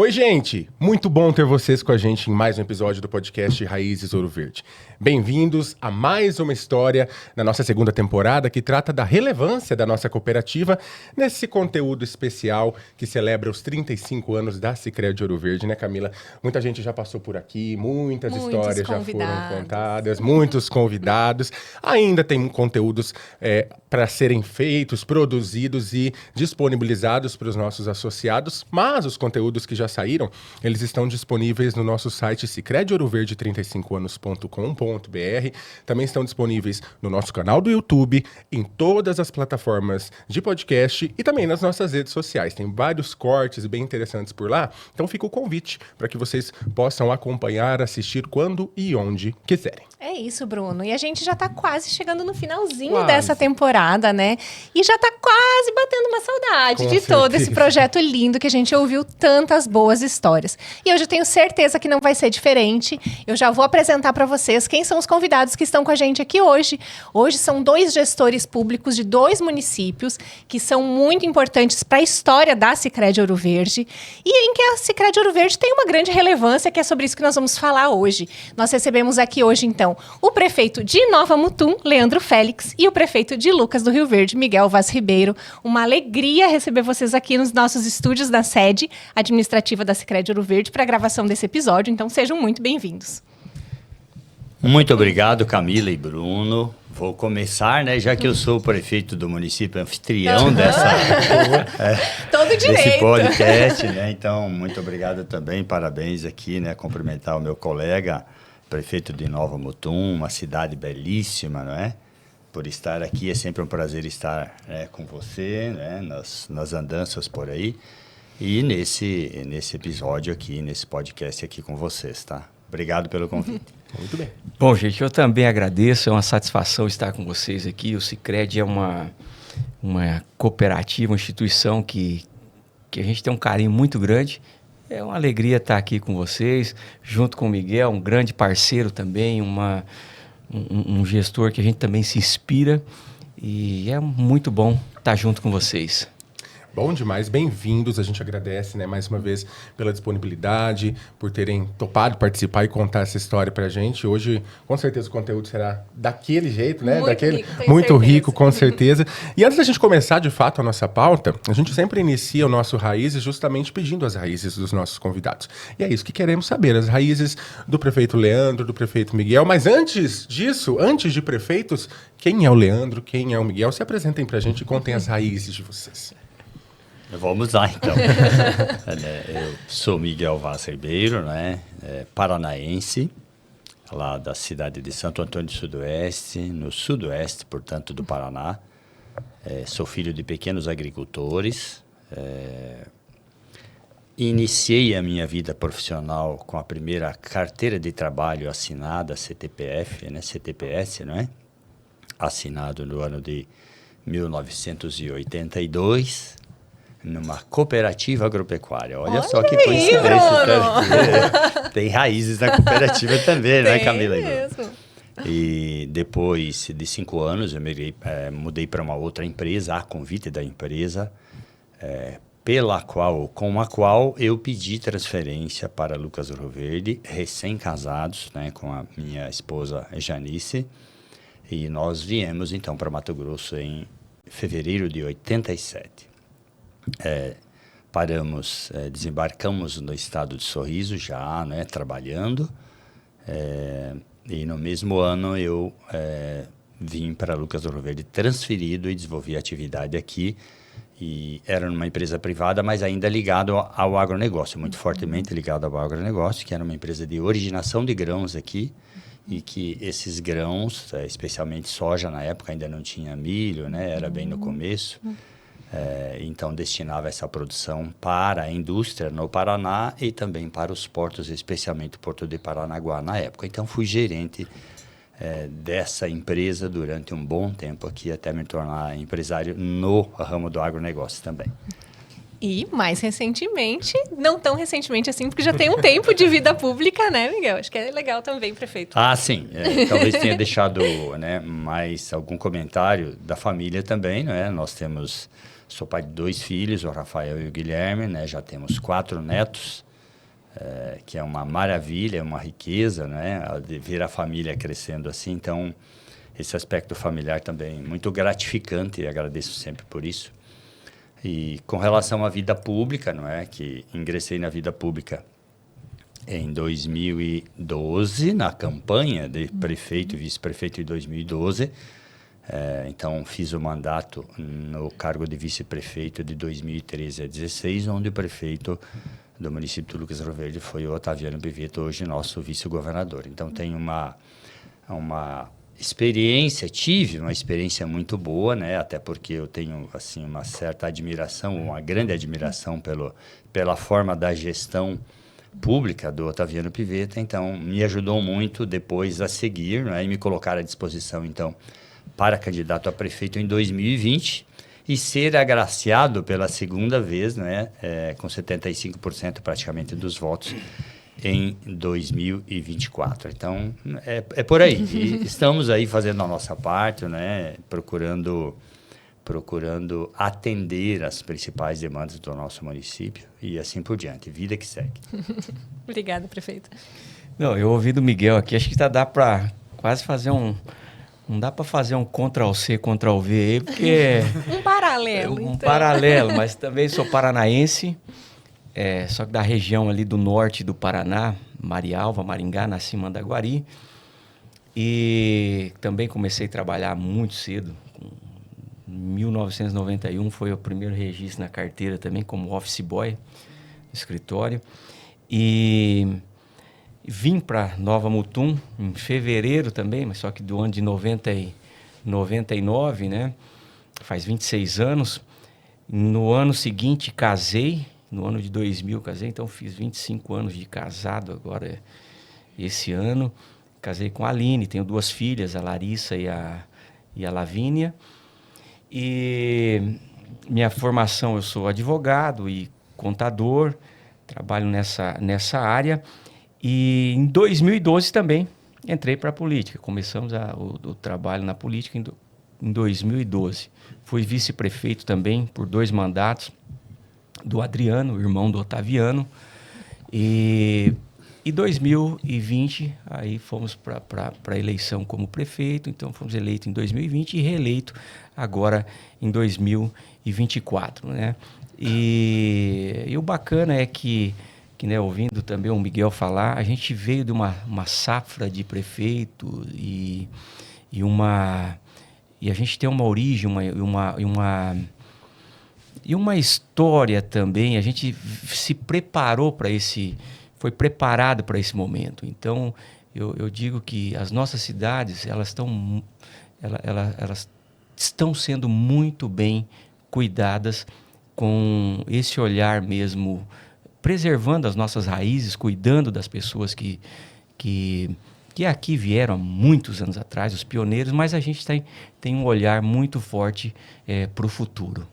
Oi, gente! Muito bom ter vocês com a gente em mais um episódio do podcast Raízes Ouro Verde. Bem-vindos a mais uma história na nossa segunda temporada que trata da relevância da nossa cooperativa nesse conteúdo especial que celebra os 35 anos da Sicredi Ouro Verde, né, Camila? Muita gente já passou por aqui, muitas histórias já foram contadas, muitos convidados. Ainda tem conteúdos para serem feitos, produzidos e disponibilizados para os nossos associados, mas os conteúdos que já saíram, eles estão disponíveis no nosso site sicrediouroverde35anos.com.br. Também estão disponíveis no nosso canal do YouTube, em todas as plataformas de podcast e também nas nossas redes sociais. Tem vários cortes bem interessantes por lá, então fica o convite para que vocês possam acompanhar, assistir quando e onde quiserem. É isso, Bruno. E a gente já tá quase chegando no finalzinho dessa temporada, né? E já tá quase batendo uma saudade de todo esse projeto lindo que a gente ouviu tantas boas histórias. E hoje eu tenho certeza que não vai ser diferente. Eu já vou apresentar para vocês quem são os convidados que estão com a gente aqui hoje. Hoje são 2 gestores públicos de 2 municípios que são muito importantes para a história da Sicredi Ouro Verde e em que a Sicredi Ouro Verde tem uma grande relevância, que é sobre isso que nós vamos falar hoje. Nós recebemos aqui hoje, então, o prefeito de Nova Mutum, Leandro Félix, e o prefeito de Lucas do Rio Verde, Miguel Vaz Ribeiro. Uma alegria receber vocês aqui nos nossos estúdios da sede administrativa da Sicredi Ouro Verde para a gravação desse episódio, então sejam muito bem-vindos. Muito obrigado, Camila e Bruno. Vou começar, né, já que eu sou o prefeito do município anfitrião desse podcast, né? Então, muito obrigado também, parabéns aqui, né, cumprimentar o meu colega, prefeito de Nova Mutum, uma cidade belíssima, não é? Por estar aqui, é sempre um prazer estar com você, né, nas andanças por aí e nesse episódio aqui, nesse podcast aqui com vocês, tá? Obrigado pelo convite. Muito bem. Bom, gente, eu também agradeço, é uma satisfação estar com vocês aqui. O Sicredi é uma cooperativa, uma instituição que a gente tem um carinho muito grande. É uma alegria estar aqui com vocês, junto com o Miguel, um grande parceiro também, um gestor que a gente também se inspira. E é muito bom estar junto com vocês. Bom demais, bem-vindos, a gente agradece, né, mais uma vez pela disponibilidade, por terem topado participar e contar essa história pra gente. Hoje, com certeza, o conteúdo será daquele jeito, né? Muito rico, com certeza. E antes da gente começar, de fato, a nossa pauta, a gente sempre inicia o nosso Raízes justamente pedindo as raízes dos nossos convidados. E é isso que queremos saber, as raízes do prefeito Leandro, do prefeito Miguel. Mas antes disso, antes de prefeitos, quem é o Leandro, quem é o Miguel? Se apresentem pra gente e contem as raízes de vocês. Vamos lá, então. Eu sou Miguel Vaz Ribeiro, né? Paranaense, lá da cidade de Santo Antônio do Sudoeste, no sudoeste, portanto, do Paraná. Sou filho de pequenos agricultores. Iniciei a minha vida profissional com a primeira carteira de trabalho assinada, CTPF, né? CTPS, não é? Assinado no ano de 1982. Numa cooperativa agropecuária. Olha só que coincidência. Tem raízes na cooperativa também, né, Camila? Mesmo. E depois de 5 anos, eu mudei para uma outra empresa, a convite da empresa, com a qual eu pedi transferência para Lucas do Rio Verde, recém-casados, né, com a minha esposa Janice. E nós viemos, então, para Mato Grosso em fevereiro de 87. Desembarcamos no estado de Sorriso já, né, trabalhando, e no mesmo ano eu vim para Lucas do Rio Verde transferido e desenvolvi atividade aqui, e era numa empresa privada, mas ainda ligado ao agronegócio, muito fortemente ligado ao agronegócio, que era uma empresa de originação de grãos aqui, e que esses grãos, especialmente soja na época, ainda não tinha milho, né, era bem no começo. Então, destinava essa produção para a indústria no Paraná e também para os portos, especialmente o Porto de Paranaguá na época. Então, fui gerente dessa empresa durante um bom tempo aqui, até me tornar empresário no ramo do agronegócio também. E, mais recentemente, não tão recentemente assim, porque já tem um tempo de vida pública, né, Miguel? Acho que é legal também, prefeito. Ah, sim. Talvez tenha deixado, né, mais algum comentário da família também, né? Sou pai de 2 filhos, o Rafael e o Guilherme, né? Já temos 4 netos. que é uma maravilha, é uma riqueza, né? De ver a família crescendo assim. Então, esse aspecto familiar também é muito gratificante e agradeço sempre por isso. E com relação à vida pública, não é? Que ingressei na vida pública em 2012, na campanha de prefeito e vice-prefeito em 2012. Então, fiz o mandato no cargo de vice-prefeito de 2013 a 2016, onde o prefeito do município de Lucas do Rio Verde foi o Otaviano Pivetta, hoje nosso vice-governador. Então, tenho tive uma experiência muito boa, né? Até porque eu tenho assim, uma certa admiração, uma grande admiração pela forma da gestão pública do Otaviano Pivetta. Então, me ajudou muito depois a seguir, né? E me colocar à disposição, então, para candidato a prefeito em 2020 e ser agraciado pela segunda vez, né, com 75% praticamente dos votos em 2024. Então, é por aí. E estamos aí fazendo a nossa parte, né, procurando atender as principais demandas do nosso município e assim por diante. Vida que segue. Obrigada, prefeito. Não, eu ouvi do Miguel aqui, acho que dá para quase fazer não dá para fazer um Ctrl-C, Ctrl-V aí, porque... Um paralelo, então. Paralelo, mas também sou paranaense, só que da região ali do norte do Paraná, Marialva, Maringá, nasci em Mandaguari. E também comecei a trabalhar muito cedo. Em 1991 foi o primeiro registro na carteira também, como office boy, no escritório. E vim para Nova Mutum em fevereiro também, mas só que do ano de 99, né? Faz 26 anos. No ano seguinte casei, no ano de 2000 casei, então fiz 25 anos de casado agora esse ano. Casei com a Aline, tenho 2 filhas, a Larissa e a Lavínia. E minha formação, eu sou advogado e contador, trabalho nessa área. E em 2012 também entrei para a política. Começamos o trabalho na política em 2012. Fui vice-prefeito também por 2 mandatos do Adriano, irmão do Otaviano. E em 2020, aí fomos para a eleição como prefeito. Então, fomos eleitos em 2020 e reeleito agora em 2024, né? E o bacana é que né, ouvindo também o Miguel falar, a gente veio de uma safra de prefeito e a gente tem uma origem, uma história também. A gente se preparou foi preparado para esse momento. Então, eu digo que as nossas cidades, elas estão sendo muito bem cuidadas, com esse olhar mesmo, preservando as nossas raízes, cuidando das pessoas que aqui vieram há muitos anos atrás, os pioneiros, mas a gente tem um olhar muito forte para o futuro.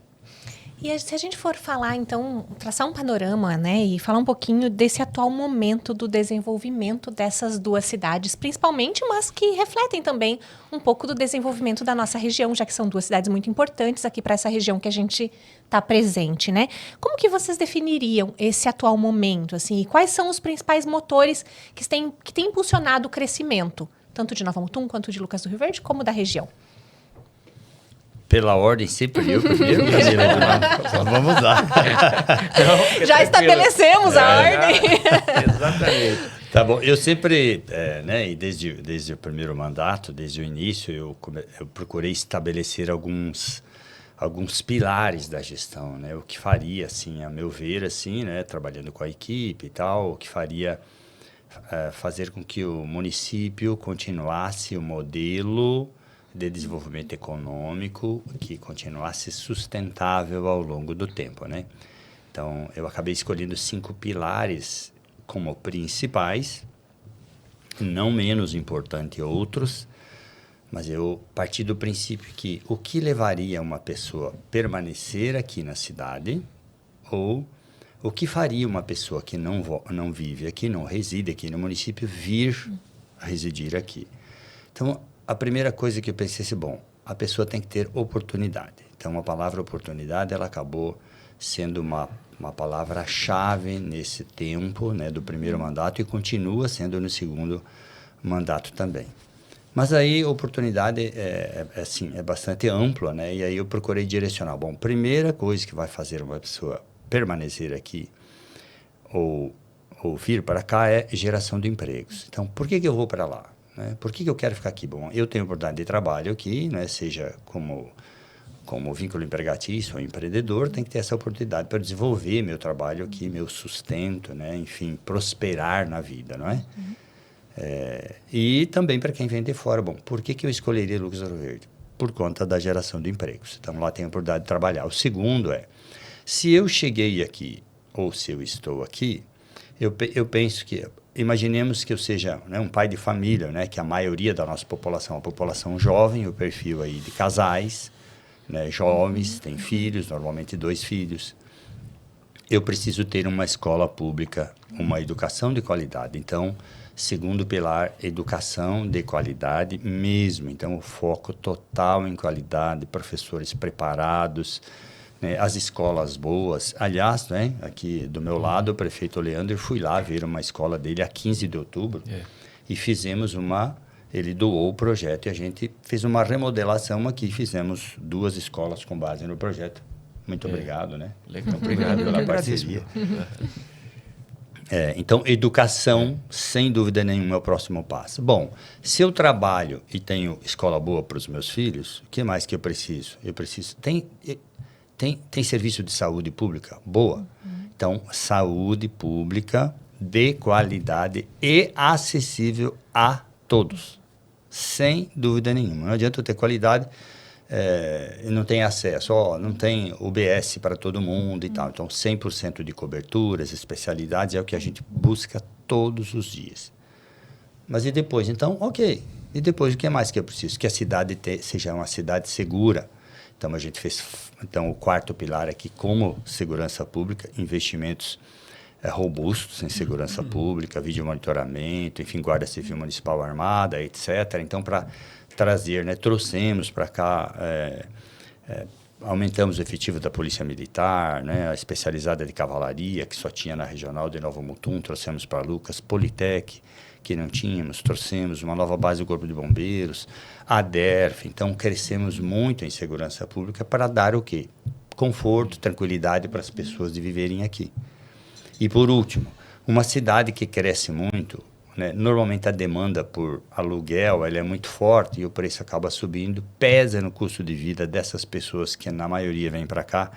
E se a gente for falar, então, traçar um panorama, né, e falar um pouquinho desse atual momento do desenvolvimento dessas 2 cidades, principalmente, mas que refletem também um pouco do desenvolvimento da nossa região, já que são 2 cidades muito importantes aqui para essa região que a gente está presente, né? Como que vocês definiriam esse atual momento, assim, e quais são os principais motores que têm impulsionado o crescimento, tanto de Nova Mutum quanto de Lucas do Rio Verde, como da região? Pela ordem, sempre eu primeiro, vamos lá. Já estabelecemos a ordem. Exatamente. Tá bom, eu sempre, né, e desde o primeiro mandato, desde o início, eu procurei estabelecer alguns pilares da gestão, né? O que faria, assim, a meu ver, assim, né, trabalhando com a equipe e tal, o que faria fazer com que o município continuasse o modelo de desenvolvimento econômico que continuasse sustentável ao longo do tempo, né? Então, eu acabei escolhendo 5 pilares como principais, não menos importante outros, mas eu parti do princípio que o que levaria uma pessoa a permanecer aqui na cidade ou o que faria uma pessoa que não vive aqui, não reside aqui no município, vir residir aqui. Então, a primeira coisa que eu pensei, bom, a pessoa tem que ter oportunidade. Então, a palavra oportunidade, ela acabou sendo uma palavra-chave nesse tempo, né, do primeiro mandato, e continua sendo no segundo mandato também. Mas aí a oportunidade é bastante ampla, né? E aí eu procurei direcionar. Bom, primeira coisa que vai fazer uma pessoa permanecer aqui ou vir para cá é geração de empregos. Então, por que eu vou para lá? Né? Por que eu quero ficar aqui? Bom, eu tenho oportunidade de trabalho aqui, né? Seja como vínculo empregatício ou empreendedor, tem que ter essa oportunidade para desenvolver meu trabalho aqui, meu sustento, né? Enfim, prosperar na vida, não é? E também para quem vem de fora. Bom, por que eu escolheria Lucas Ouro Verde? Por conta da geração de empregos. Então, lá tem a oportunidade de trabalhar. O segundo se eu cheguei aqui, ou se eu estou aqui, eu penso que, imaginemos que eu seja, né, um pai de família, né, que a maioria da nossa população é uma população jovem, o perfil aí de casais, né, jovens, têm filhos, normalmente 2 filhos. Eu preciso ter uma escola pública, uma educação de qualidade. Então, segundo pilar, educação de qualidade mesmo. Então, o foco total em qualidade, professores preparados, né, as escolas boas. Aliás, né, aqui do meu lado, o prefeito Leandro, fui lá ver uma escola dele a 15 de outubro e fizemos ele doou o projeto e a gente fez uma remodelação aqui, fizemos 2 escolas com base no projeto. Muito obrigado, né? Legal, obrigado pela parceria. Então, educação, sem dúvida nenhuma, é o próximo passo. Bom, se eu trabalho e tenho escola boa para os meus filhos, o que mais que eu preciso? Tem serviço de saúde pública boa? Então, saúde pública de qualidade e acessível a todos, sem dúvida nenhuma. Não adianta eu ter qualidade e não tem acesso, não tem UBS para todo mundo e tal. Então, 100% de coberturas, especialidades, é o que a gente busca todos os dias. Mas e depois? Então, ok. E depois, o que mais que eu preciso? Que a cidade seja uma cidade segura. Então, a gente fez o 4º pilar aqui, como segurança pública, investimentos robustos em segurança pública, vídeo monitoramento, enfim, Guarda Civil Municipal Armada, etc. Então, para trazer, né, trouxemos para cá, aumentamos o efetivo da Polícia Militar, né, a especializada de cavalaria, que só tinha na Regional de Novo Mutum, trouxemos para Lucas, Politec, que não tínhamos, trouxemos uma nova base do Corpo de Bombeiros, a DERF. Então, crescemos muito em segurança pública para dar o quê? Conforto, tranquilidade para as pessoas de viverem aqui. E, por último, uma cidade que cresce muito, né, normalmente a demanda por aluguel ela é muito forte e o preço acaba subindo, pesa no custo de vida dessas pessoas que, na maioria, vêm para cá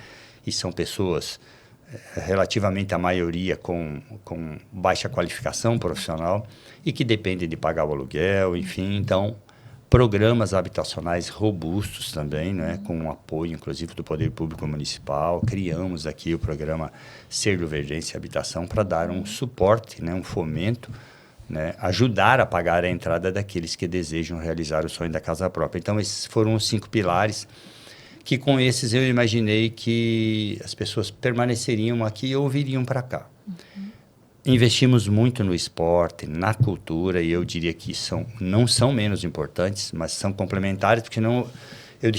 e são pessoas, relativamente a maioria, com baixa qualificação profissional e que dependem de pagar o aluguel, enfim. Então, programas habitacionais robustos também, né, com o apoio, inclusive, do Poder Público Municipal. Criamos aqui o programa Ser Luverdense Habitação para dar um suporte, né, um fomento, né, ajudar a pagar a entrada daqueles que desejam realizar o sonho da casa própria. Então, esses foram os 5 pilares que, com esses, eu imaginei que as pessoas permaneceriam aqui ou viriam para cá. Investimos muito no esporte, na cultura, e eu diria que não são menos importantes, mas são complementares, porque não eu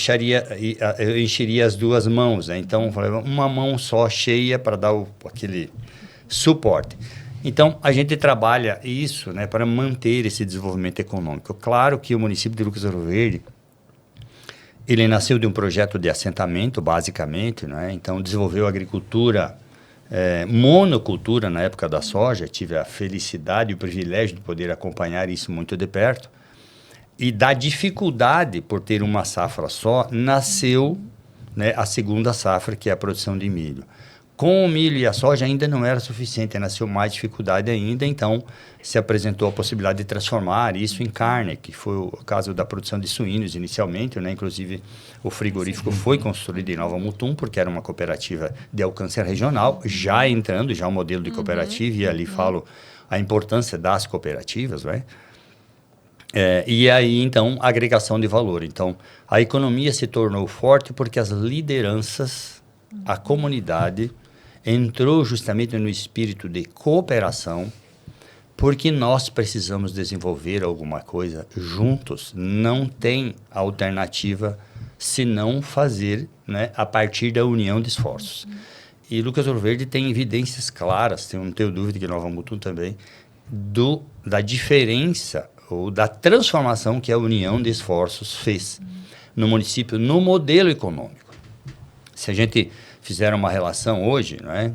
encheria as 2 mãos, né? Então, uma mão só cheia para dar aquele suporte. Então, a gente trabalha isso, né, para manter esse desenvolvimento econômico. Claro que o município de Lucas Ouro Verde, ele nasceu de um projeto de assentamento, basicamente, né? Então, desenvolveu agricultura, monocultura na época da soja. Tive a felicidade e o privilégio de poder acompanhar isso muito de perto. E da dificuldade por ter uma safra só, nasceu, né, a segunda safra, que é a produção de milho. Com o milho e a soja ainda não era suficiente, nasceu mais dificuldade ainda, então se apresentou a possibilidade de transformar isso em carne, que foi o caso da produção de suínos inicialmente, né? Inclusive o frigorífico foi construído em Nova Mutum, porque era uma cooperativa de alcance regional, já um modelo de cooperativa, e ali falo a importância das cooperativas, né? E aí, então, agregação de valor. Então, a economia se tornou forte porque as lideranças, a comunidade, entrou justamente no espírito de cooperação, porque nós precisamos desenvolver alguma coisa juntos. Não tem alternativa senão fazer, né, a partir da união de esforços. E Lucas Ouro Verde tem evidências claras, eu não tenho dúvida que Nova Mutum também, da diferença ou da transformação que a união de esforços fez no município, no modelo econômico. Se a gente fizer uma relação hoje, não é?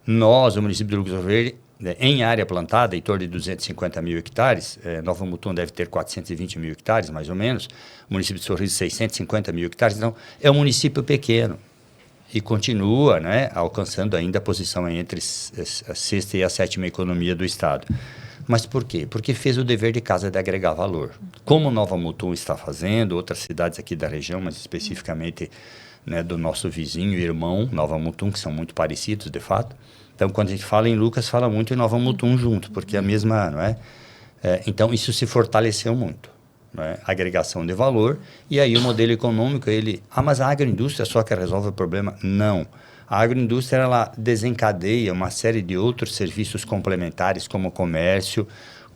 Nós, o município de Lucas Ouro Verde, em área plantada, em torno de 250 mil hectares, Nova Mutum deve ter 420 mil hectares, mais ou menos, o município de Sorriso, 650 mil hectares, então é um município pequeno e continua, né, alcançando ainda a posição entre a sexta e a sétima economia do estado. Mas por quê? Porque fez o dever de casa de agregar valor. Como Nova Mutum está fazendo, outras cidades aqui da região, mas especificamente, né, do nosso vizinho e irmão, Nova Mutum, que são muito parecidos, de fato. Então, quando a gente fala em Lucas, fala muito em Nova Mutum junto, porque é a mesma, não é? Então, isso se fortaleceu muito, não é? Agregação de valor, e aí o modelo econômico, mas a agroindústria só que resolve o problema? Não. A agroindústria, ela desencadeia uma série de outros serviços complementares, como o comércio,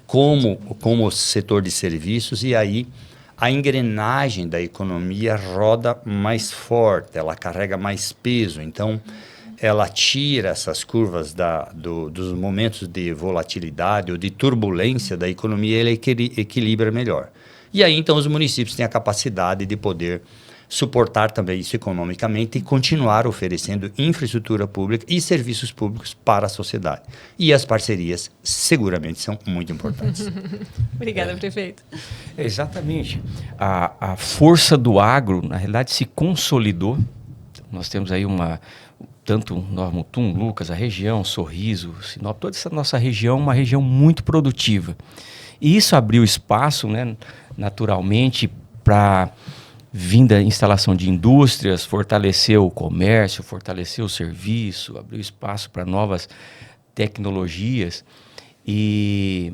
como o setor de serviços, e aí a engrenagem da economia roda mais forte, ela carrega mais peso. Então, ela tira essas curvas dos momentos de volatilidade ou de turbulência da economia, ela equilibra melhor. E aí, então, os municípios têm a capacidade de poder suportar também isso economicamente e continuar oferecendo infraestrutura pública e serviços públicos para a sociedade. E as parcerias seguramente são muito importantes. Obrigada, prefeito. Exatamente. A força do agro, na realidade, se consolidou. Nós temos aí tanto Nova Mutum, Lucas, a região, Sorriso, Sinop, toda essa nossa região, uma região muito produtiva. E isso abriu espaço, né, naturalmente, para vinda instalação de indústrias, fortaleceu o comércio, fortaleceu o serviço, abriu espaço para novas tecnologias. E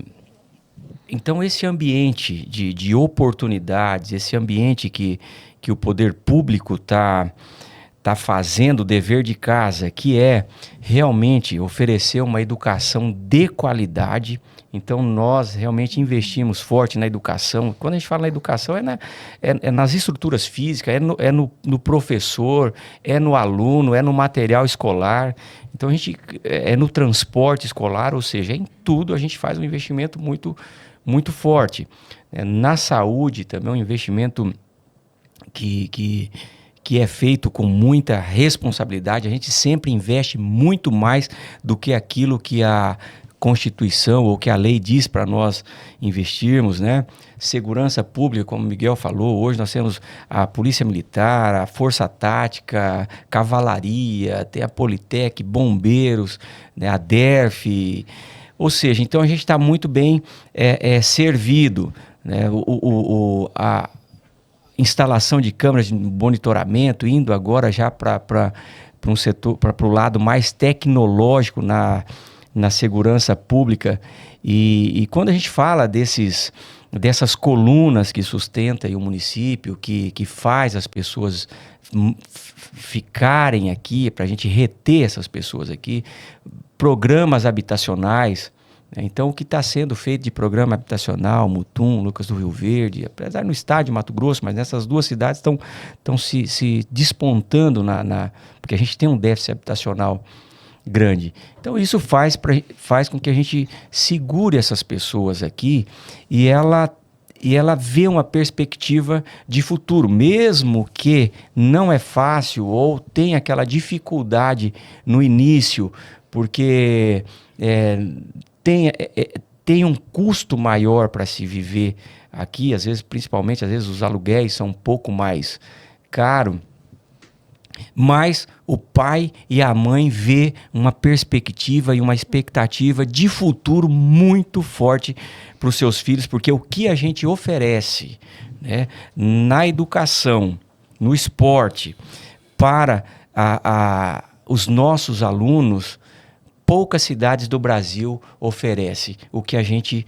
então esse ambiente de oportunidades, esse ambiente que o poder público está fazendo o dever de casa, que é realmente oferecer uma educação de qualidade. Então, nós realmente investimos forte na educação. Quando a gente fala na educação, é nas estruturas físicas, é no professor, é no aluno, é no material escolar. Então, a gente é no transporte escolar, ou seja, em tudo a gente faz um investimento muito, muito forte. Na saúde também é um investimento que é feito com muita responsabilidade. A gente sempre investe muito mais do que aquilo que a Constituição ou que a lei diz para nós investirmos, né? Segurança pública, como o Miguel falou, hoje nós temos a Polícia Militar, a Força Tática, Cavalaria, tem a Politec, Bombeiros, né? A DERF. Ou seja, então a gente está muito bem servido, né? A instalação de câmeras de monitoramento, indo agora já para um setor, para o lado mais tecnológico na segurança pública. E quando a gente fala dessas colunas que sustentam o município, que faz as pessoas ficarem aqui, para a gente reter essas pessoas aqui, programas habitacionais. Então, o que está sendo feito de programa habitacional, Mutum, Lucas do Rio Verde, apesar no estado de Mato Grosso, mas nessas duas cidades estão se despontando, porque a gente tem um déficit habitacional grande. Então, isso faz com que a gente segure essas pessoas aqui e ela vê uma perspectiva de futuro, mesmo que não é fácil ou tem aquela dificuldade no início, porque tem um custo maior para se viver aqui, às vezes, principalmente, às vezes os aluguéis são um pouco mais caros, mas o pai e a mãe vê uma perspectiva e uma expectativa de futuro muito forte para os seus filhos, porque o que a gente oferece, né, na educação, no esporte, para os nossos alunos, poucas cidades do Brasil oferecem o que a gente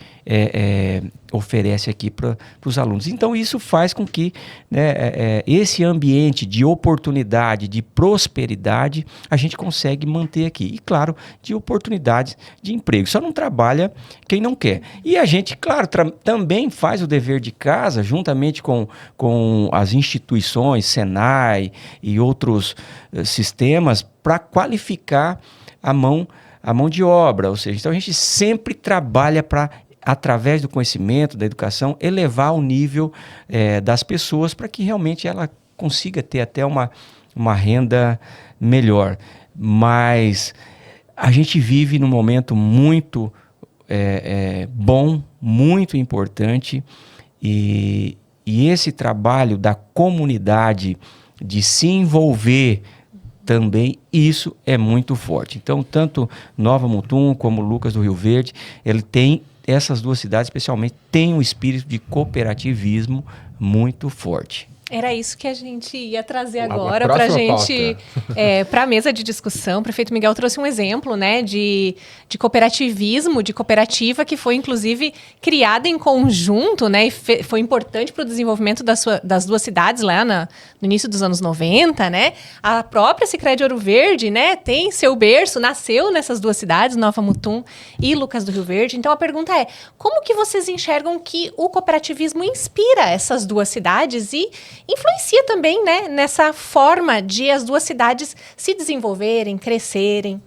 oferece aqui para os alunos. Então, isso faz com que, né, esse ambiente de oportunidade, de prosperidade, a gente consegue manter aqui. E, claro, de oportunidades de emprego. Só não trabalha quem não quer. E a gente, claro, também faz o dever de casa, juntamente com as instituições, Senai e outros sistemas, para qualificar a mão de obra. Ou seja, então a gente sempre trabalha para, através do conhecimento, da educação, elevar o nível das pessoas para que realmente ela consiga ter até uma renda melhor. Mas a gente vive num momento muito bom, muito importante, e esse trabalho da comunidade de se envolver também, isso é muito forte. Então, tanto Nova Mutum como Lucas do Rio Verde, ele tem, essas duas cidades especialmente, tem um espírito de cooperativismo muito forte. Era isso que a gente ia trazer agora para a gente, para a mesa de discussão. O prefeito Miguel trouxe um exemplo, né, de cooperativismo, de cooperativa que foi, inclusive, criada em conjunto, né, e foi importante para o desenvolvimento das duas cidades lá no início dos anos 90, né. A própria Sicredi Ouro Verde, né, tem seu berço, nasceu nessas duas cidades, Nova Mutum e Lucas do Rio Verde. Então, a pergunta é, como que vocês enxergam que o cooperativismo inspira essas duas cidades e influencia também, né, nessa forma de as duas cidades se desenvolverem, crescerem?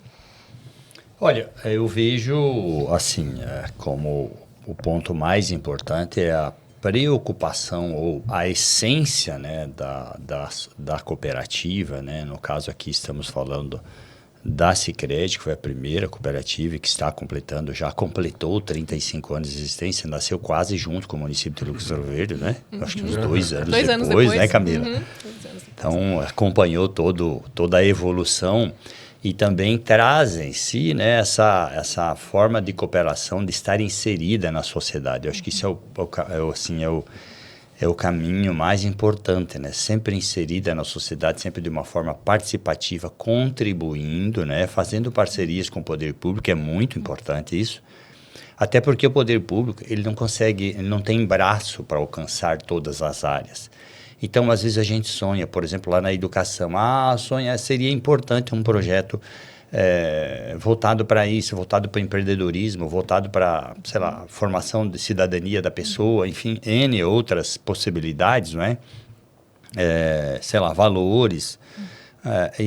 Olha, eu vejo assim, como o ponto mais importante é a preocupação ou a essência, né, da cooperativa, né? No caso aqui estamos falando da Sicredi, que foi a primeira cooperativa que já completou 35 anos de existência, nasceu quase junto com o município de Lucas do Rio Verde, né? Acho que uns 2 anos depois, né, Camila? Então, acompanhou toda a evolução e também traz em si, né, essa forma de cooperação, de estar inserida na sociedade. Eu acho que isso é o caminho mais importante, né? Sempre inserida na sociedade, sempre de uma forma participativa, contribuindo, né? Fazendo parcerias com o poder público, é muito importante isso. Até porque o poder público, ele não tem braço para alcançar todas as áreas. Então, às vezes a gente sonha, por exemplo, lá na educação, seria importante um projeto voltado para isso, voltado para o empreendedorismo, voltado para, sei lá, formação de cidadania da pessoa, enfim, N outras possibilidades, não é? Sei lá, valores,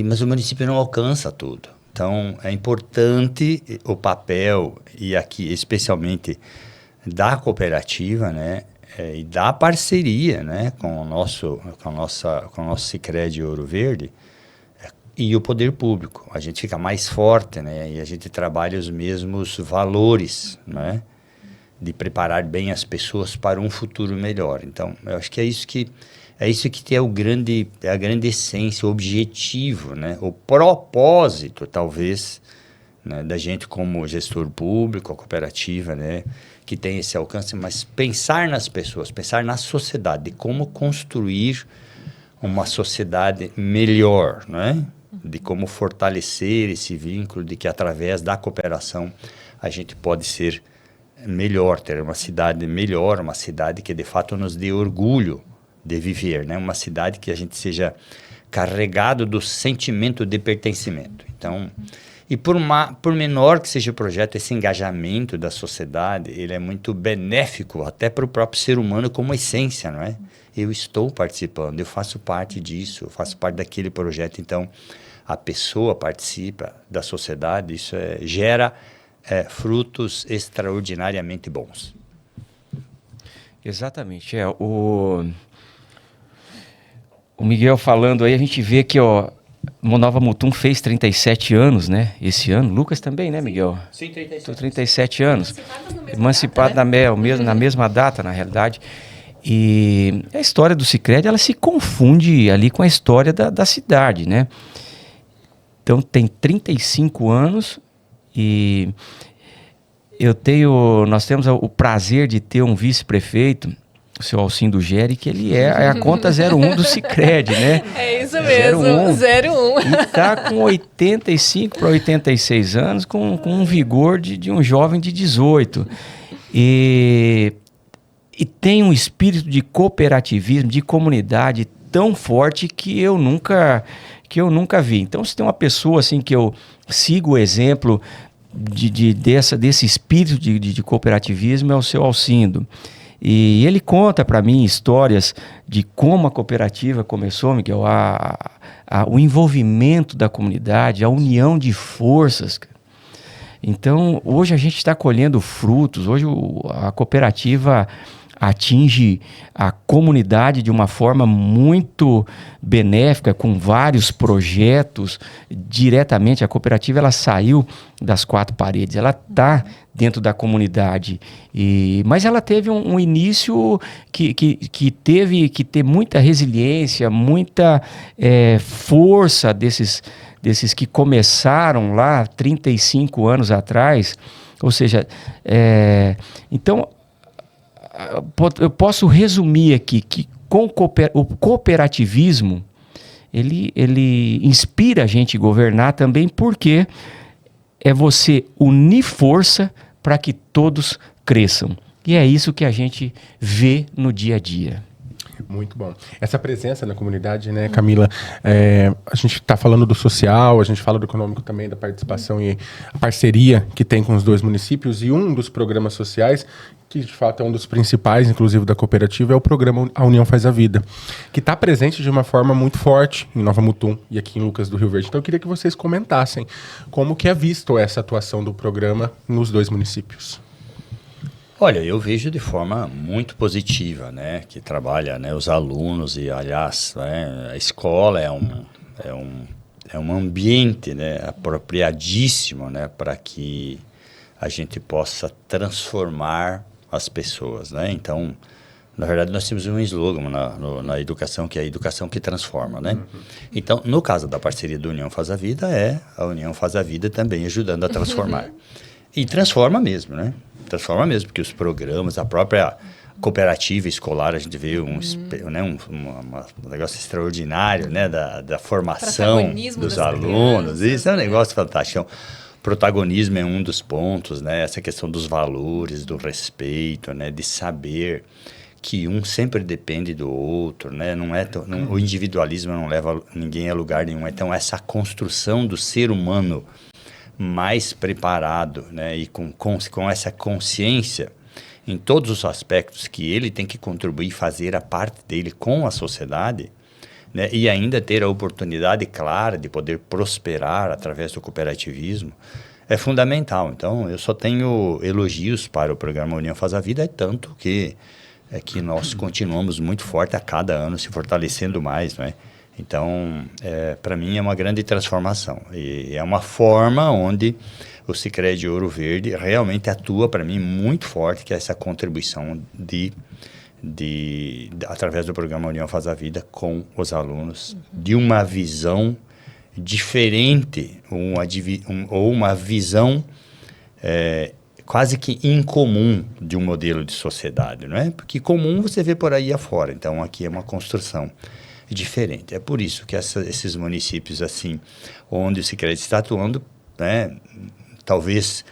mas o município não alcança tudo. Então, é importante o papel, e aqui especialmente da cooperativa, né? E da parceria, né? com o nosso Sicredi Ouro Verde, e o poder público. A gente fica mais forte, né? E a gente trabalha os mesmos valores, né? De preparar bem as pessoas para um futuro melhor. Então, eu acho que é isso que é a grande essência, o objetivo, né? O propósito, talvez, né? Da gente como gestor público, a cooperativa, né? Que tem esse alcance, mas pensar nas pessoas, pensar na sociedade, de como construir uma sociedade melhor, né? De como fortalecer esse vínculo, de que através da cooperação a gente pode ser melhor, ter uma cidade melhor, uma cidade que de fato nos dê orgulho de viver, né? Uma cidade que a gente seja carregado do sentimento de pertencimento. Então, e por menor que seja o projeto, esse engajamento da sociedade, ele é muito benéfico até para o próprio ser humano como essência, não é? Eu estou participando, eu faço parte disso, eu faço parte daquele projeto. Então, a pessoa participa da sociedade, isso gera frutos extraordinariamente bons. Exatamente. O Miguel falando aí, a gente vê que Nova Mutum fez 37 anos, né? Esse ano. Lucas também, né, Miguel? Sim, 37. 37 anos. Emancipado na mesma data, na realidade. E a história do Sicredi, ela se confunde ali com a história da cidade, né? Então, tem 35 anos e nós temos o prazer de ter um vice-prefeito, o seu Alcindo Geri, que ele é a conta 01 do Sicredi, né? É isso mesmo, 01. E está com 85 para 86 anos, com um vigor de um jovem de 18. E tem um espírito de cooperativismo, de comunidade tão forte que eu nunca vi. Então, se tem uma pessoa assim que eu sigo o exemplo desse espírito de cooperativismo, é o seu Alcindo. E ele conta para mim histórias de como a cooperativa começou, Miguel, o envolvimento da comunidade, a união de forças. Então, hoje a gente está colhendo frutos, hoje a cooperativa atinge a comunidade de uma forma muito benéfica, com vários projetos diretamente. A cooperativa ela saiu das quatro paredes, ela está dentro da comunidade, mas ela teve um início que teve que ter muita resiliência, muita força desses que começaram lá 35 anos atrás. Ou seja, então eu posso resumir aqui que o cooperativismo ele inspira a gente a governar também, porque é você unir força para que todos cresçam. E é isso que a gente vê no dia a dia. Muito bom. Essa presença na comunidade, né, Camila? A gente está falando do social, a gente fala do econômico também, da participação e a parceria que tem com os dois municípios. E um dos programas sociais, que de fato é um dos principais, inclusive da cooperativa, é o programa A União Faz a Vida, que está presente de uma forma muito forte em Nova Mutum e aqui em Lucas do Rio Verde. Então eu queria que vocês comentassem como que é visto essa atuação do programa nos dois municípios. Olha, eu vejo de forma muito positiva, né, que trabalha, né, os alunos e, aliás, né, a escola é um ambiente, né, apropriadíssimo, né, para que a gente possa transformar as pessoas, né. Então, na verdade, nós temos um slogan na educação, que é a educação que transforma, né. Então, no caso da parceria do União Faz a Vida, a União Faz a Vida também ajudando a transformar. E transforma mesmo, né. Transforma mesmo, porque os programas, a própria cooperativa escolar, a gente vê um negócio extraordinário, né, da formação dos alunos. Isso é um negócio fantástico. Então, protagonismo é um dos pontos, né, essa questão dos valores, do respeito, né, de saber que um sempre depende do outro, né, o individualismo não leva ninguém a lugar nenhum. Então, essa construção do ser humano mais preparado, né, e com essa consciência em todos os aspectos que ele tem que contribuir, fazer a parte dele com a sociedade, né, e ainda ter a oportunidade clara de poder prosperar através do cooperativismo, é fundamental. Então, eu só tenho elogios para o programa União Faz a Vida, tanto que nós continuamos muito forte a cada ano, se fortalecendo mais, não é? Então, para mim, é uma grande transformação. E é uma forma onde o Sicredi Ouro Verde realmente atua, para mim, muito forte, que é essa contribuição através do programa União Faz a Vida com os alunos, de uma visão diferente, ou uma visão quase que incomum de um modelo de sociedade, não é? Porque comum você vê por aí afora. Então, aqui é uma construção diferente. É por isso que esses municípios assim, onde o Sicredi está atuando, né, talvez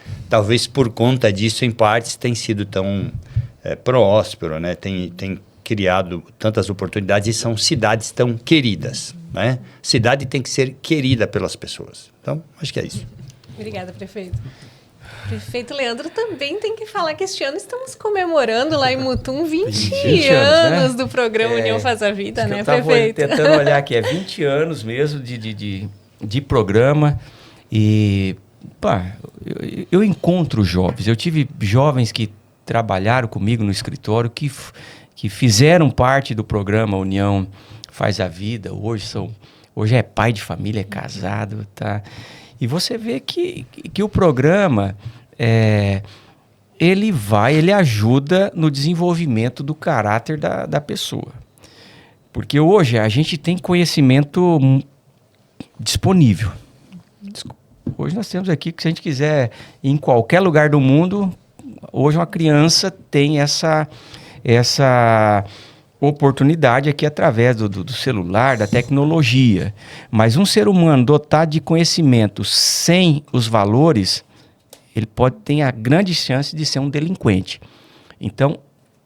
por conta disso, em partes, tem sido tão próspero, né, tem criado tantas oportunidades e são cidades tão queridas, né? Cidade tem que ser querida pelas pessoas. Então, acho que é isso. Obrigada, prefeito. Prefeito Leandro também tem que falar que este ano estamos comemorando lá em Mutum 20 anos, né, do programa União Faz a Vida, né, prefeito? Eu estava tentando olhar aqui, 20 anos mesmo de programa e, eu encontro jovens. Eu tive jovens que trabalharam comigo no escritório, que fizeram parte do programa União Faz a Vida, hoje é pai de família, é casado, tá? E você vê que o programa, ele ajuda no desenvolvimento do caráter da pessoa. Porque hoje a gente tem conhecimento disponível. Hoje nós temos aqui que, se a gente quiser ir em qualquer lugar do mundo, hoje uma criança tem essa oportunidade aqui através do celular, da tecnologia. Mas um ser humano dotado de conhecimento sem os valores, ele pode ter a grande chance de ser um delinquente. Então,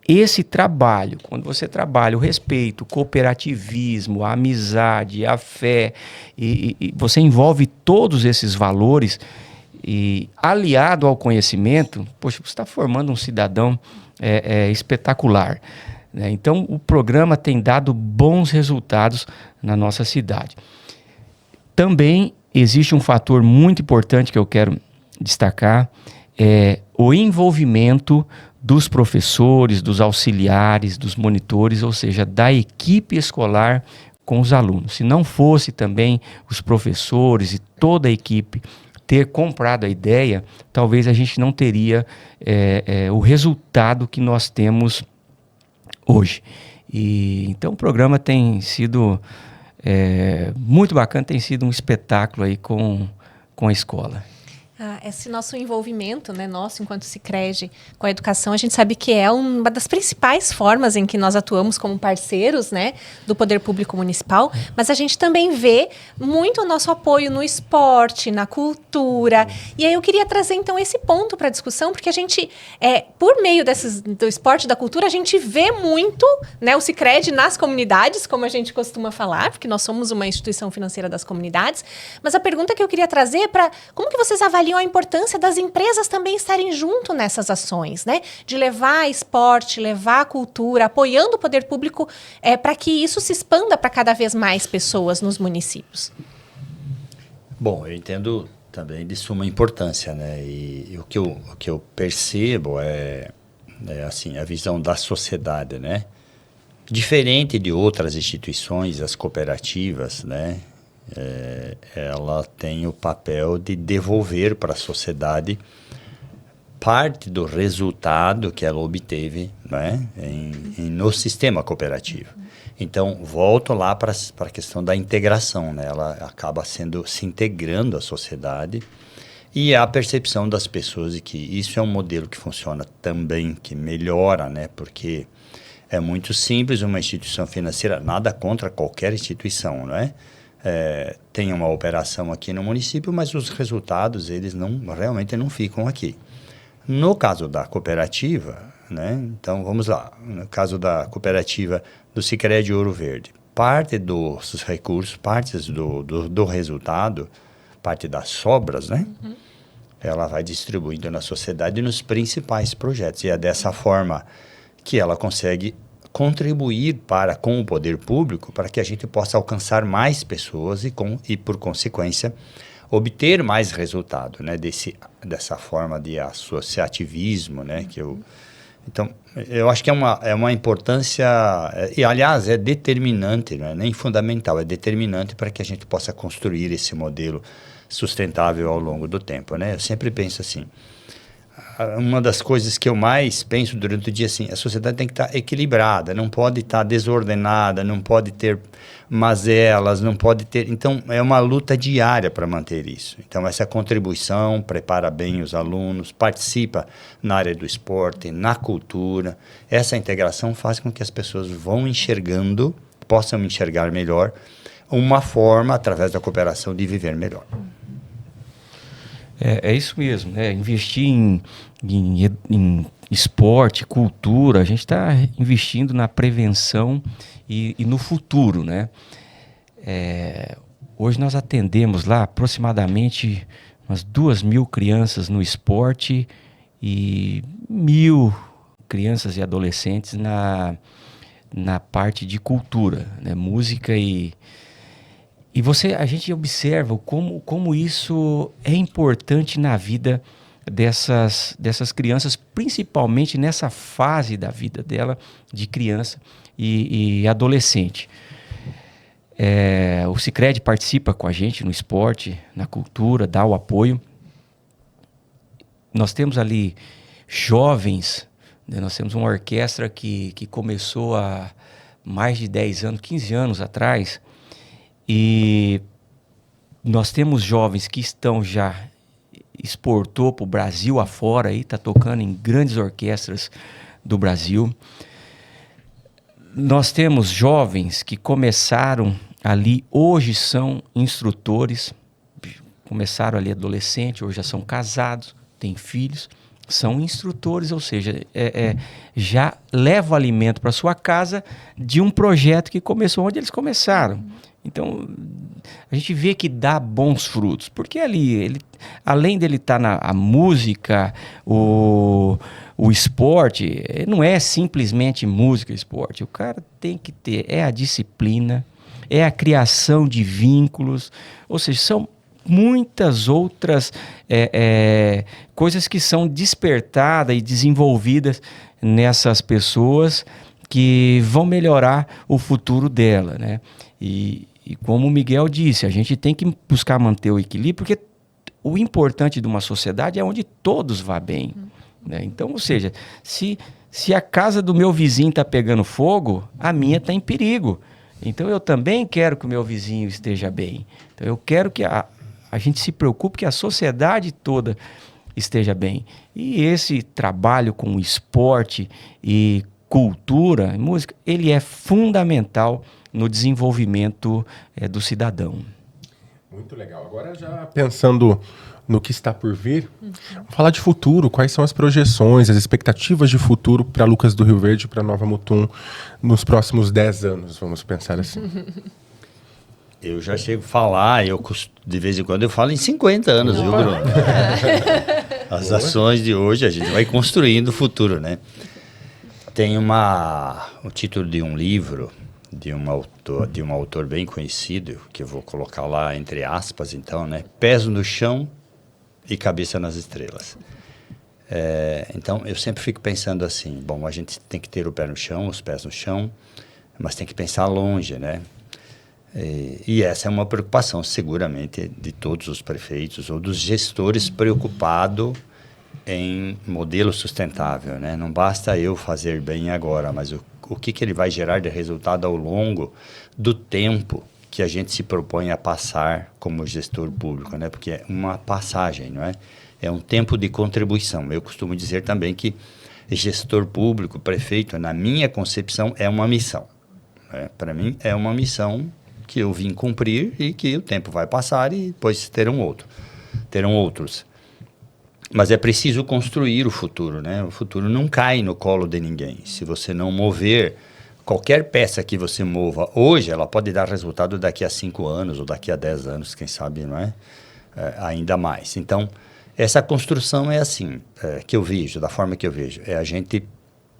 esse trabalho, quando você trabalha o respeito, o cooperativismo, a amizade, a fé, e você envolve todos esses valores, e aliado ao conhecimento, poxa, você está formando um cidadão espetacular. Né? Então, o programa tem dado bons resultados na nossa cidade. Também existe um fator muito importante que eu quero destacar, o envolvimento dos professores, dos auxiliares, dos monitores, ou seja, da equipe escolar com os alunos. Se não fosse também os professores e toda a equipe ter comprado a ideia, talvez a gente não teria o resultado que nós temos hoje. Então o programa tem sido muito bacana, tem sido um espetáculo aí com a escola. Esse nosso envolvimento, né, nosso enquanto Sicredi com a educação, a gente sabe que é uma das principais formas em que nós atuamos como parceiros, né, do Poder Público Municipal, mas a gente também vê muito o nosso apoio no esporte, na cultura. E aí eu queria trazer então esse ponto para a discussão, porque a gente, por meio do esporte e da cultura, a gente vê muito, né, o Sicredi nas comunidades, como a gente costuma falar, porque nós somos uma instituição financeira das comunidades. Mas a pergunta que eu queria trazer é para como que vocês avaliam a importância das empresas também estarem junto nessas ações, né? De levar esporte, levar cultura, apoiando o poder público para que isso se expanda para cada vez mais pessoas nos municípios. Bom, eu entendo também de suma importância, né? E o que eu percebo é assim, a visão da sociedade, né? Diferente de outras instituições, as cooperativas, né? Ela tem o papel de devolver para a sociedade parte do resultado que ela obteve, né, no sistema cooperativo. Então, volto lá para a questão da integração, né? Ela acaba se integrando à sociedade e a percepção das pessoas de que isso é um modelo que funciona também, que melhora, né? Porque é muito simples uma instituição financeira, nada contra qualquer instituição, não é? Tem uma operação aqui no município, mas os resultados eles realmente não ficam aqui. No caso da cooperativa, né, então vamos lá, no caso da cooperativa do Sicredi Ouro Verde, parte dos recursos, partes do resultado, parte das sobras, né, ela vai distribuindo na sociedade nos principais projetos. E é dessa forma que ela consegue contribuir com o poder público para que a gente possa alcançar mais pessoas e por consequência, obter mais resultado, né, dessa forma de associativismo, né, então, eu acho que é uma importância, e aliás, é determinante, não é nem fundamental, é determinante para que a gente possa construir esse modelo sustentável ao longo do tempo, né? Eu sempre penso assim, uma das coisas que eu mais penso durante o dia, assim, a sociedade tem que estar equilibrada, não pode estar desordenada, não pode ter mazelas, não pode ter... Então, é uma luta diária para manter isso. Então, essa contribuição prepara bem os alunos, participa na área do esporte, na cultura. Essa integração faz com que as pessoas possam enxergar melhor uma forma, através da cooperação, de viver melhor. É isso mesmo, né? Investir em esporte, cultura, a gente está investindo na prevenção e no futuro, né? Hoje nós atendemos lá aproximadamente umas 2.000 crianças no esporte e 1.000 crianças e adolescentes na parte de cultura, né? Música e a gente observa como isso é importante na vida dessas crianças, principalmente nessa fase da vida dela, de criança e adolescente. O Sicredi participa com a gente no esporte, na cultura, dá o apoio. Nós temos ali jovens, né? Nós temos uma orquestra que começou há mais de 10 anos, 15 anos atrás, e nós temos jovens que exportou para o Brasil afora, está tocando em grandes orquestras do Brasil. nós temos jovens que começaram ali, hoje são instrutores, começaram ali adolescente, hoje já são casados, têm filhos, são instrutores, ou seja, já levam alimento para sua casa de um projeto que começou onde eles começaram. Então, a gente vê que dá bons frutos, porque ali, além dele estar a música, o esporte, não é simplesmente música e esporte. O cara tem que ter, a disciplina, a criação de vínculos, ou seja, são muitas outras coisas que são despertadas e desenvolvidas nessas pessoas que vão melhorar o futuro dela, né? E como o Miguel disse, a gente tem que buscar manter o equilíbrio, porque o importante de uma sociedade é onde todos vão bem, né? Então, ou seja, se a casa do meu vizinho está pegando fogo, a minha está em perigo. Então, eu também quero que o meu vizinho esteja bem. Então, eu quero que a gente se preocupe que a sociedade toda esteja bem. E esse trabalho com esporte e cultura, música, ele é fundamental no desenvolvimento do cidadão. Muito legal. Agora, já pensando no que está por vir, vamos falar de futuro. Quais são as projeções, as expectativas de futuro para Lucas do Rio Verde, para Nova Mutum, nos próximos 10 anos, vamos pensar assim? Eu já chego a falar, de vez em quando eu falo em 50 anos, viu, Bruno? As ações de hoje, a gente vai construindo o futuro, né? Tem o título de um livro de um autor bem conhecido, que eu vou colocar lá entre aspas, então, né? Pés no chão e cabeça nas estrelas. Então, eu sempre fico pensando assim, bom, a gente tem que ter o pé no chão, os pés no chão, mas tem que pensar longe, né? E essa é uma preocupação, seguramente, de todos os prefeitos ou dos gestores preocupados em modelo sustentável, né? Não basta eu fazer bem agora, mas o que ele vai gerar de resultado ao longo do tempo que a gente se propõe a passar como gestor público, né? Porque é uma passagem, não é? É um tempo de contribuição. Eu costumo dizer também que gestor público, prefeito, na minha concepção, é uma missão, né? Para mim, é uma missão que eu vim cumprir e que o tempo vai passar e depois terão outros. Mas é preciso construir o futuro, né? O futuro não cai no colo de ninguém. Se você não mover qualquer peça que você mova hoje, ela pode dar resultado daqui a 5 anos ou daqui a 10 anos, quem sabe, não é? Ainda mais. Então, essa construção é assim, que eu vejo, da forma que eu vejo. É a gente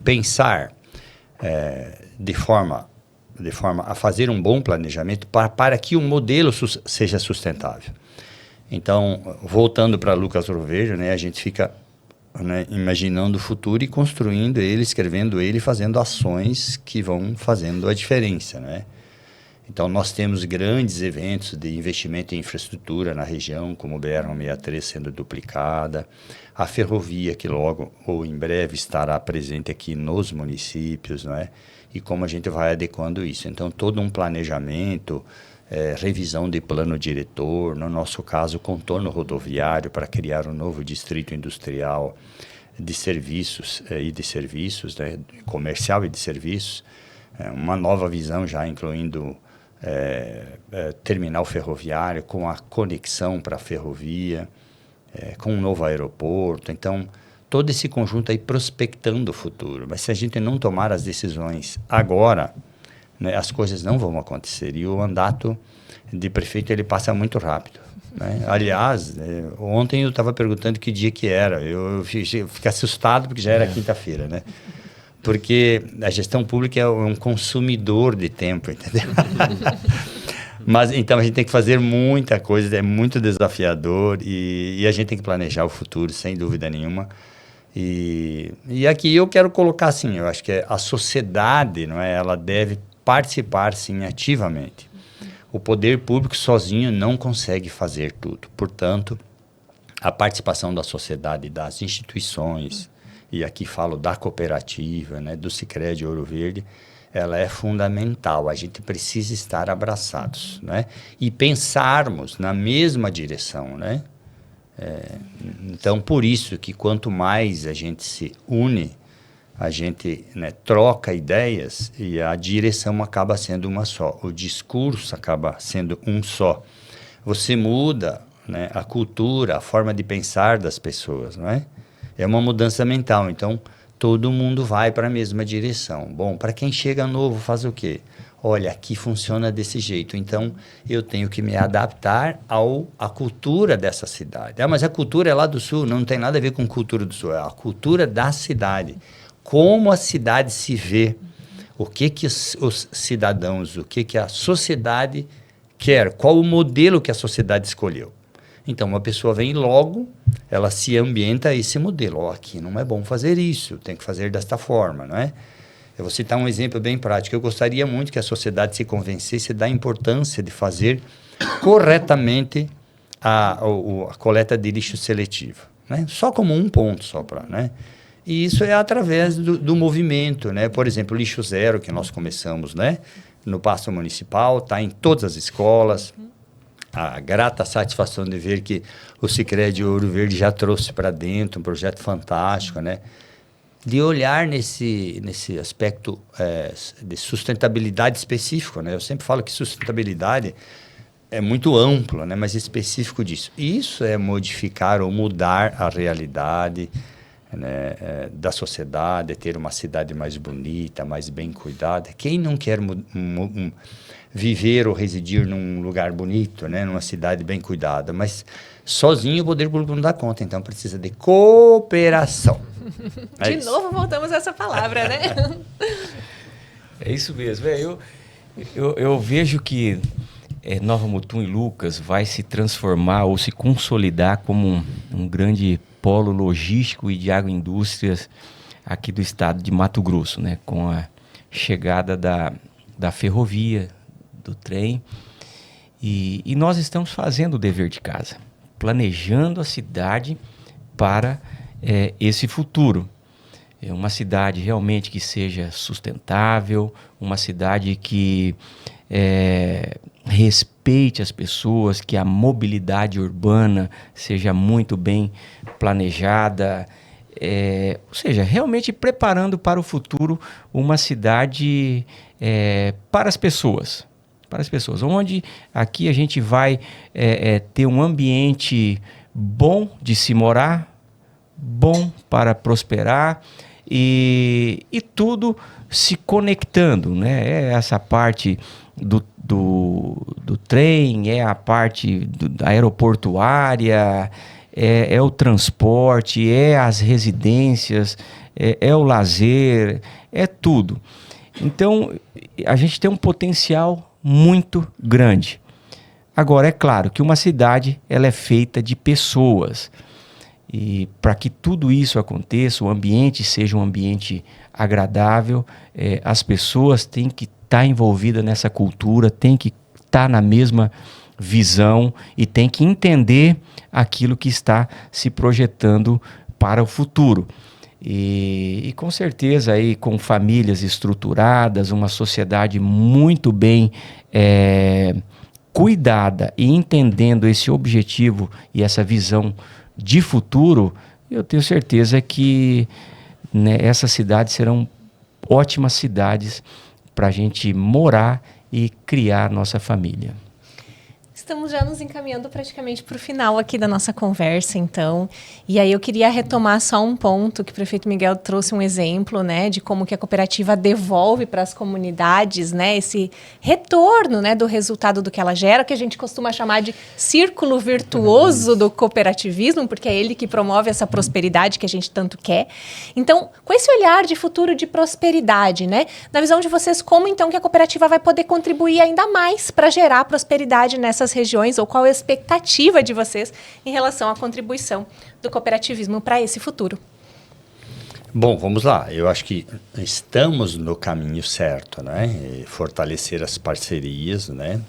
pensar de forma a fazer um bom planejamento para que o modelo seja sustentável. Então, voltando para Lucas do Rio Verde, né, a gente fica, né, imaginando o futuro e construindo ele, escrevendo ele, fazendo ações que vão fazendo a diferença, né? Então, nós temos grandes eventos de investimento em infraestrutura na região, como o BR-163 sendo duplicada, a ferrovia que logo ou em breve estará presente aqui nos municípios, não é? E como a gente vai adequando isso. Então, todo um planejamento, revisão de plano diretor, no nosso caso, contorno rodoviário para criar um novo distrito industrial de serviços né, comercial e de serviços, uma nova visão já incluindo terminal ferroviário com a conexão para a ferrovia, com um novo aeroporto. Então, todo esse conjunto aí prospectando o futuro. Mas se a gente não tomar as decisões agora, né, as coisas não vão acontecer. E o mandato de prefeito, ele passa muito rápido, né? Aliás, ontem eu estava perguntando que dia que era. Eu fiquei assustado porque já era quinta-feira, né? Porque a gestão pública é um consumidor de tempo, entendeu? Mas, então, a gente tem que fazer muita coisa, é muito desafiador e a gente tem que planejar o futuro, sem dúvida nenhuma. E aqui eu quero colocar assim, eu acho que a sociedade, não é, ela deve participar, sim, ativamente. O poder público sozinho não consegue fazer tudo. Portanto, a participação da sociedade, das instituições, e aqui falo da cooperativa, né, do Sicredi Ouro Verde, ela é fundamental. A gente precisa estar abraçados, né? E pensarmos na mesma direção, né? Então, por isso que quanto mais a gente se une, a gente, né, troca ideias e a direção acaba sendo uma só, o discurso acaba sendo um só. Você muda, né, a cultura, a forma de pensar das pessoas, não é? É uma mudança mental, então todo mundo vai para a mesma direção. Bom, para quem chega novo, faz o quê? Olha, aqui funciona desse jeito, então eu tenho que me adaptar à cultura dessa cidade. Mas a cultura é lá do Sul, não tem nada a ver com cultura do Sul, é a cultura da cidade. Como a cidade se vê, o que os cidadãos, o que a sociedade quer, qual o modelo que a sociedade escolheu. Então, uma pessoa vem logo, ela se ambienta a esse modelo. Aqui não é bom fazer isso, tem que fazer desta forma, não é? Eu vou citar um exemplo bem prático. Eu gostaria muito que a sociedade se convencesse da importância de fazer corretamente a coleta de lixo seletivo, né? Só como um ponto só para, né? E isso é através do movimento, né? Por exemplo, o Lixo Zero, que nós começamos, né, no Paço Municipal, está em todas as escolas. A grata satisfação de ver que o Sicredi Ouro Verde já trouxe para dentro um projeto fantástico, né? De olhar nesse aspecto de sustentabilidade específico, né? Eu sempre falo que sustentabilidade é muito amplo, né? Mas específico disso. Isso é modificar ou mudar a realidade, né, da sociedade, ter uma cidade mais bonita, mais bem cuidada. Quem não quer viver ou residir num lugar bonito, né, numa cidade bem cuidada? Mas sozinho o poder público não dá conta, então precisa de cooperação. De novo voltamos a essa palavra, né? É isso mesmo. Eu vejo que Nova Mutum e Lucas vai se transformar ou se consolidar como um grande polo logístico e de agroindústrias aqui do estado de Mato Grosso, né? Com a chegada da ferrovia, do trem. E nós estamos fazendo o dever de casa, planejando a cidade para esse futuro. É uma cidade realmente que seja sustentável, uma cidade que respeite as pessoas, que a mobilidade urbana seja muito bem planejada, ou seja, realmente preparando para o futuro uma cidade para as pessoas. Para as pessoas, onde aqui a gente vai ter um ambiente bom de se morar, bom para prosperar e tudo se conectando, né? É essa parte do trem, é a parte aeroportuária, é o transporte, é as residências, é o lazer, é tudo. Então, a gente tem um potencial muito grande. Agora, é claro que uma cidade ela é feita de pessoas. E para que tudo isso aconteça, o ambiente seja um ambiente agradável, as pessoas têm que estar envolvidas nessa cultura, têm que estar na mesma visão e têm que entender aquilo que está se projetando para o futuro. E com certeza aí com famílias estruturadas, uma sociedade muito bem cuidada e entendendo esse objetivo e essa visão de futuro, eu tenho certeza que, né, essas cidades serão ótimas cidades para a gente morar e criar nossa família. Estamos já nos encaminhando praticamente para o final aqui da nossa conversa, então. E aí eu queria retomar só um ponto que o prefeito Miguel trouxe um exemplo, né, de como que a cooperativa devolve para as comunidades, né, esse retorno, né, do resultado do que ela gera, que a gente costuma chamar de círculo virtuoso do cooperativismo, porque é ele que promove essa prosperidade que a gente tanto quer. Então, com esse olhar de futuro de prosperidade, né, na visão de vocês, como então que a cooperativa vai poder contribuir ainda mais para gerar prosperidade nessas regiões, ou qual é a expectativa de vocês em relação à contribuição do cooperativismo para esse futuro? Bom, vamos lá. Eu acho que estamos no caminho certo, né? Fortalecer as parcerias, né?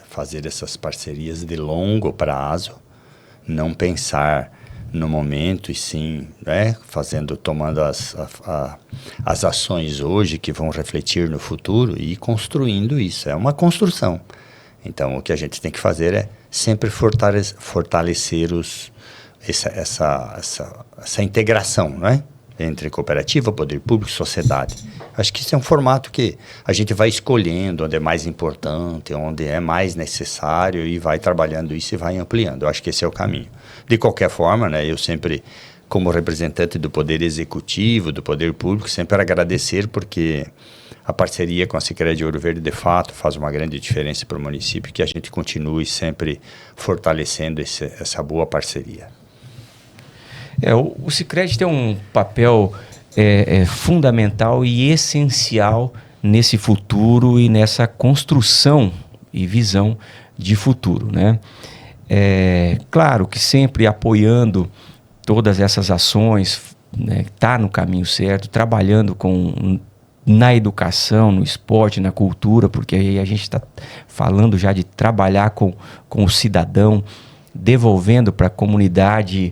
Fazer essas parcerias de longo prazo, não pensar no momento e sim, né? Tomando as ações hoje que vão refletir no futuro e construindo isso. É uma construção. Então, o que a gente tem que fazer é sempre fortalecer essa integração, não é? entre cooperativa, poder público e sociedade. Acho que isso é um formato que a gente vai escolhendo onde é mais importante, onde é mais necessário e vai trabalhando isso e vai ampliando. Eu acho que esse é o caminho. De qualquer forma, né, eu sempre, como representante do Poder Executivo, do Poder Público, sempre agradecer porque a parceria com a Sicredi Ouro Verde, de fato, faz uma grande diferença para o município, que a gente continue sempre fortalecendo essa boa parceria. O Sicredi tem um papel fundamental e essencial nesse futuro e nessa construção e visão de futuro, né? Claro que sempre apoiando todas essas ações, né, tá no caminho certo, trabalhando na educação, no esporte, na cultura, porque aí a gente está falando já de trabalhar com o cidadão, devolvendo para a comunidade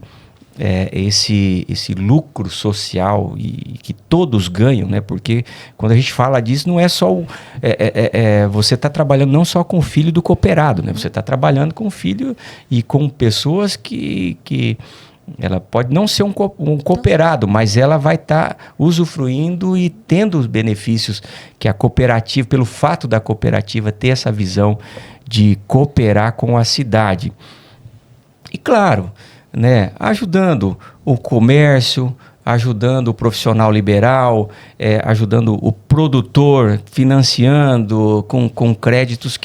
esse lucro social e que todos ganham, né? Porque quando a gente fala disso, não é só você está trabalhando não só com o filho do cooperado, né? Você está trabalhando com o filho e com pessoas que ela pode não ser um cooperado, mas ela vai estar usufruindo e tendo os benefícios que a cooperativa, pelo fato da cooperativa ter essa visão de cooperar com a cidade. E claro, né, ajudando o comércio, ajudando o profissional liberal, ajudando o produtor, financiando com créditos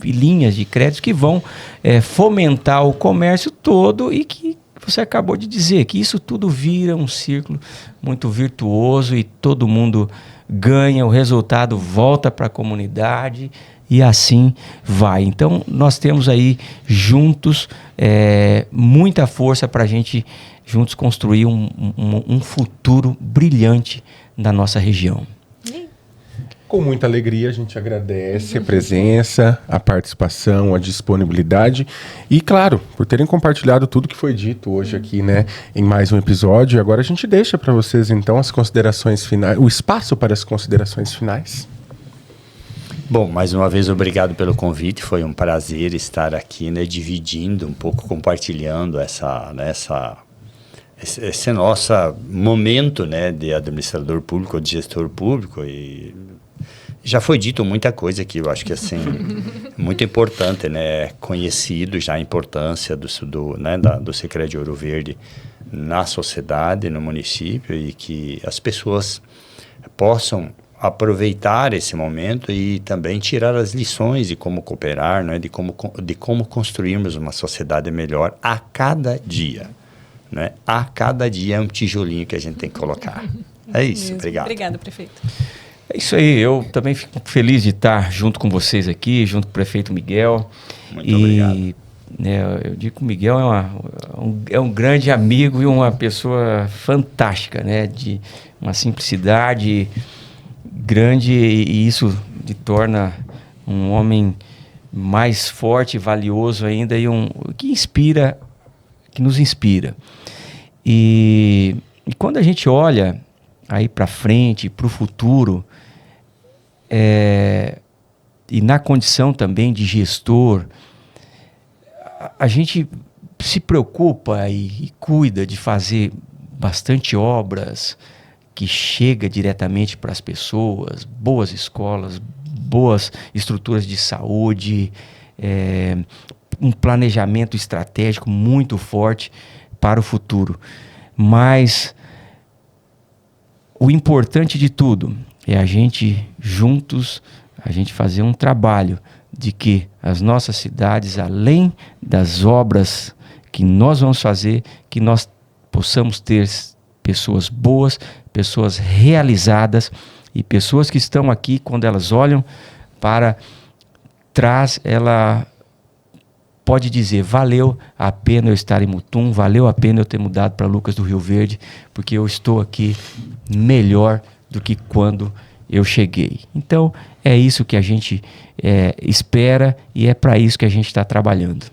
e linhas de créditos que vão fomentar o comércio todo e que você acabou de dizer que isso tudo vira um círculo muito virtuoso e todo mundo ganha, o resultado volta para a comunidade e assim vai. Então, nós temos aí juntos muita força para a gente juntos construir um futuro brilhante na nossa região. Com muita alegria, a gente agradece a presença, a participação, a disponibilidade e, claro, por terem compartilhado tudo que foi dito hoje aqui, né, em mais um episódio. Agora a gente deixa para vocês, então, as considerações finais, o espaço para as considerações finais. Bom, mais uma vez, obrigado pelo convite. Foi um prazer estar aqui, né, dividindo um pouco, compartilhando esse nosso momento, né, de administrador público, de gestor público. E já foi dito muita coisa aqui, eu acho que assim, muito importante, né, conhecido já a importância do Sicredi Ouro Verde na sociedade, no município, e que as pessoas possam aproveitar esse momento e também tirar as lições de como cooperar, né, de como construirmos uma sociedade melhor a cada dia. Né? A cada dia é um tijolinho que a gente tem que colocar. É isso, obrigado. Obrigada, prefeito. É isso aí, eu também fico feliz de estar junto com vocês aqui, junto com o prefeito Miguel. Muito obrigado. Né, eu digo que o Miguel é um grande amigo e uma pessoa fantástica, né, de uma simplicidade grande, e isso lhe torna um homem mais forte, valioso ainda, e que nos inspira. E quando a gente olha aí para frente, para o futuro, e na condição também de gestor, a gente se preocupa e cuida de fazer bastante obras que chega diretamente para as pessoas, boas escolas, boas estruturas de saúde, um planejamento estratégico muito forte para o futuro. Mas o importante de tudo é a gente juntos, a gente fazer um trabalho de que as nossas cidades, além das obras que nós vamos fazer, que nós possamos ter pessoas boas, pessoas realizadas e pessoas que estão aqui, quando elas olham para trás, ela pode dizer: valeu a pena eu estar em Mutum, valeu a pena eu ter mudado para Lucas do Rio Verde, porque eu estou aqui melhor do que quando eu cheguei. Então, é isso que a gente espera e é para isso que a gente está trabalhando.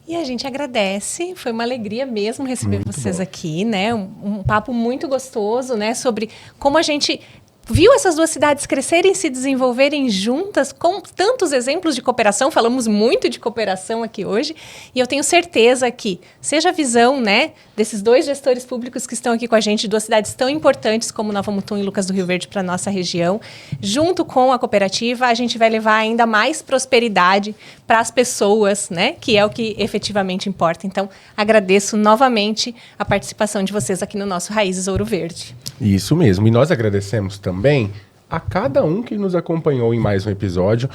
E a gente agradece, foi uma alegria mesmo receber vocês aqui, né? Um papo muito gostoso, né? Sobre como a gente viu essas duas cidades crescerem e se desenvolverem juntas, com tantos exemplos de cooperação. Falamos muito de cooperação aqui hoje. E eu tenho certeza que, seja a visão, né, desses dois gestores públicos que estão aqui com a gente, de duas cidades tão importantes como Nova Mutum e Lucas do Rio Verde para a nossa região, junto com a cooperativa, a gente vai levar ainda mais prosperidade para as pessoas, né, que é o que efetivamente importa. Então, agradeço novamente a participação de vocês aqui no nosso Raízes Ouro Verde. Isso mesmo. E nós agradecemos também a cada um que nos acompanhou em mais um episódio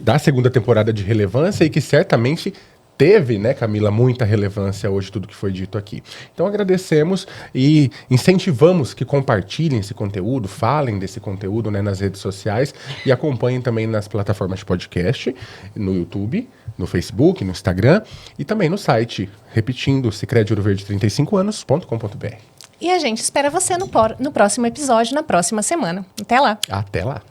da segunda temporada de relevância e que certamente teve, né, Camila, muita relevância hoje tudo que foi dito aqui. Então agradecemos e incentivamos que compartilhem esse conteúdo, falem desse conteúdo, né, nas redes sociais e acompanhem também nas plataformas de podcast, no YouTube, no Facebook, no Instagram e também no site, repetindo, sicredi-ouroverde35anos.com.br. E a gente espera você no próximo episódio, na próxima semana. Até lá! Até lá!